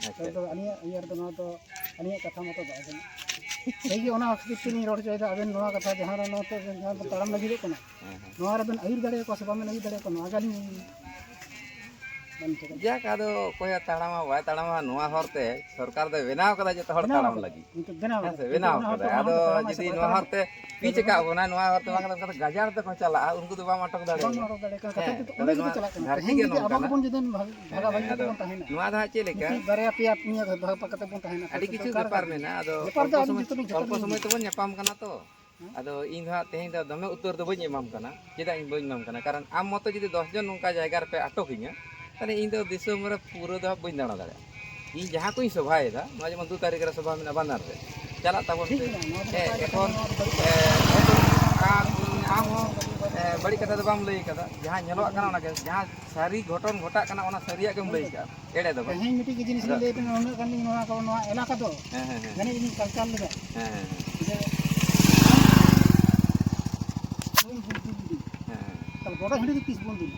तो अनिया इयर तो ना तो अनिया कथा मत बाय कना सही ओना खातिर रोड चोयदा अबेन नोआ कथा जहां नो तो जहां ताड़म लगी रे कना नोआ रे बेन आयुर दाड़े को से बामे लगी दाड़े को नोआ गाली जाक आदो कोया ताड़ामा वाय ताड़ामा नोआ हरते सरकार दे बेनाव कदा जते हर ताड़ाम लगी बेनाव कदा आदो जदी नोआ हरते पीछे का बोना नोआ हरते बांग कदा गजार ते को चला उनको दो बाम अटक दाड़े कथा तो चला धरती के नो अब बन जदन भागा भागी तो बन ताहेना नोआ धा चे लेका बारे पिया पिया भाग पकते बन ताहेना अड़ी किछु व्यापार मेना आदो अल्प समय तो बन न्यापाम कना तो आदो इन हा तेही दा दमे उत्तर दो बन एमाम कना जेदा इन बन नाम कना कारण आम मतो जदी 10 जन नोका जायगा रे पे अटकिnya तने इन दो दिसम रे पूरा दो बन दाणा दाड़े इन जहां कोई सभाए दा मा जेमन 2 तारीख रे सभा मेना बानार रे चला ताबन एखन आम बड़ी कथा बाम लई कदा जहां नेलो कना ना जहां सारी घटन घटा कना ओना सारिया गेम लई का एड़े दो हें मिटी के जिनिस लई पे ओना कानी नोआ को नोआ इलाका दो गने जिनिस कल्चर लगा कल गोडा हडी किस बोन दिन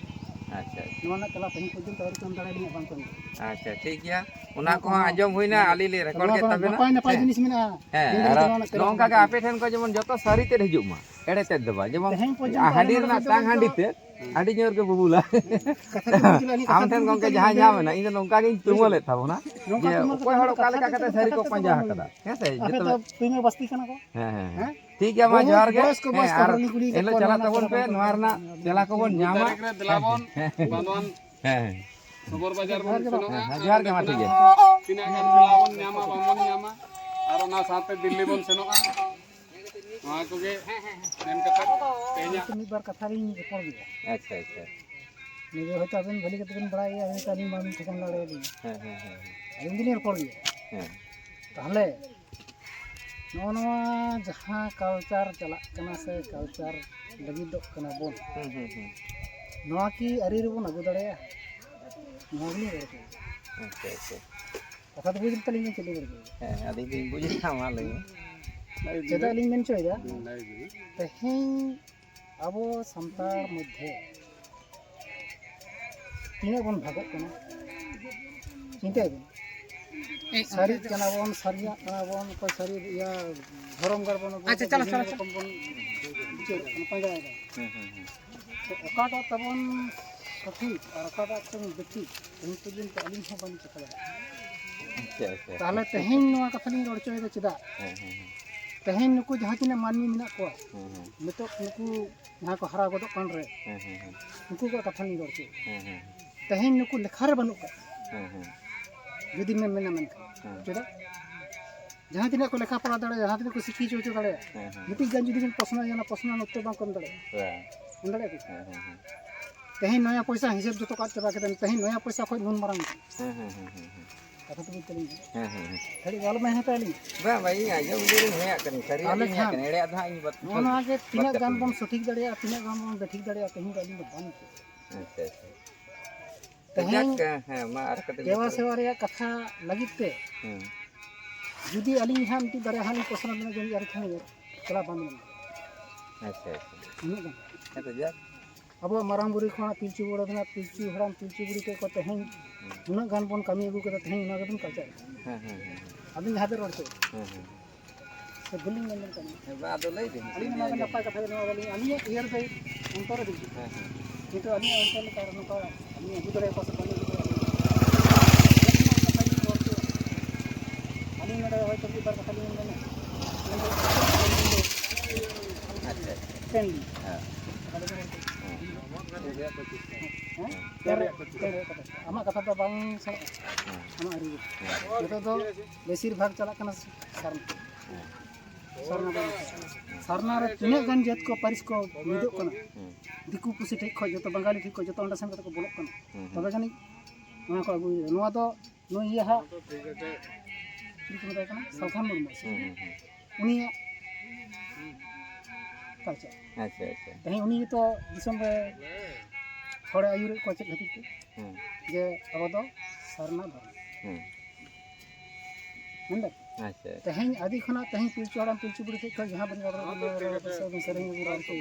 अच्छा नोआ ना कला तही को दिन तोर कम दाड़े नि बांग कोन अच्छा ठीक गया उना को आजम होइना आली ले रेकॉर्ड के तबे ना नपाय जिनिस मेना नोंका के आपे ठेन को जेमन जतो सारी ते हिजुक मा एड़े ते दबा जेमन हांडी ना टांग हांडी ते आडी जोर के बबुला आम ठेन गोंके जहां जाम ना इन नोंका के तुमले थाबो ना जे कोई हड़ का लेका कते सारी को पंजा हकदा हेसे जतो तुमे बस्ती कना को हां ठीक है मा जोहार के एलो चला तबन पे नोआर ना चला को बन जामा दिलाबन बानवन हां खबर बाजार बन सनोगा जोहार के मा ठीक है तिना के दिलाबन न्यामा बामन न्यामा आरो ना साथे दिल्ली बन सनोगा वहां को के नेम कथा तेजा एक बार कथा री रिकॉर्ड गया अच्छा अच्छा मुझे होता बन भली के दिन बड़ा ये तानी मामी ठिकान लड़े दी हां दिन रिकॉर्ड गया ताहले नोनवा जहां कल्चर चला कना से कल्चर लगी दो कना बोन नोआ की अरी रे बोन अगु दड़े नोगनी रे अच्छा अच्छा कथा तो बुझ तलिंग चले रे हां आदि दिन बुझ थामा लई जेदा लिंग मेन चोयदा तेहें अबो संतार मध्य तीने बन भागो कना चिंता है सारी कना बन सारिया कना बन को सारी या धर्म गर बन अच्छा चला चला बन पंजा तो ओकाटा तबन सठी और ओकाटा तुम बेटी उनको दिन तो अलिंग हो बन चला अच्छा अच्छा ताले तेहें नोआ कथा लिंग रोड चोयदा चिदा तेहें नुकु जहां तिना मानमी मिना को नितो नुकु जहां को हरा गदो कन रे नुकु को कथा लिंग रोड चे तेहें नुकु लेखा रे बनु का जुदी में मेना मन चेदा जहां तिना को लेखा पढ़ा दड़े जहां तिना को सिखी चोचो दड़े मिटी गन जुदी में प्रश्न या प्रश्न उत्तर बा कन दड़े दड़े तेहें नया पैसा हिसाब जतो का चबा के तेहें नया पैसा खोज भून मारन कथा तो चली खड़ी वाल में है ताली बा भाई आजो उली है कनी सरी है कनी एड़े आधा इन बत ओना के तिना गान बम सठिक दड़े तिना गान बम बेठिक दड़े तेहें गाली बन अच्छा अच्छा तेहें है मा आर कते देवा सेवा रे कथा लगित पे जुदी अली हम ती दरे हानि प्रश्न में जमी यार खाने चला बंद अच्छा अच्छा है तो जा अब माराम बुरी खना पिलचू बड़ ना पिलचू हराम पिलचू बुरी के को तेहें उना गान बन कमी अगु के तेहें उना गदन कल्चर अभी हाथे रोड से तो बिलिंग में कमी बा दो लई दे अली ना नपा कथा न वाली अली ईयर से अंतर दे किंतु अली अंतर कारण का अली अगु दरे पास कमी अली मेरे होय तो बार कथा लिंग में अच्छा पेंडी हां आमा कथा तो बांग आमा अरी जतो तो बेसिर भाग चला कना सरना रे तिने गन जेत को पारिस को मिदो कना दिकु पुसी ठीक खो जतो बंगाली ठीक को जतो अंडा सन को बोलक कना तबे जानी ओना को अगु नोआ तो नो ये हा ठीक मता कना सौखान मुर्मू उनी कल्चर अच्छा अच्छा तही उनी तो दिसम रे थोड़े आयुर को चेक खातिर के जे अब दो सरना धर्म मंदर अच्छा तहें आदि खना तहें पिलचू हराम पिलचू बुड़ी के जहां बन गड़ सरेंगे बुरा के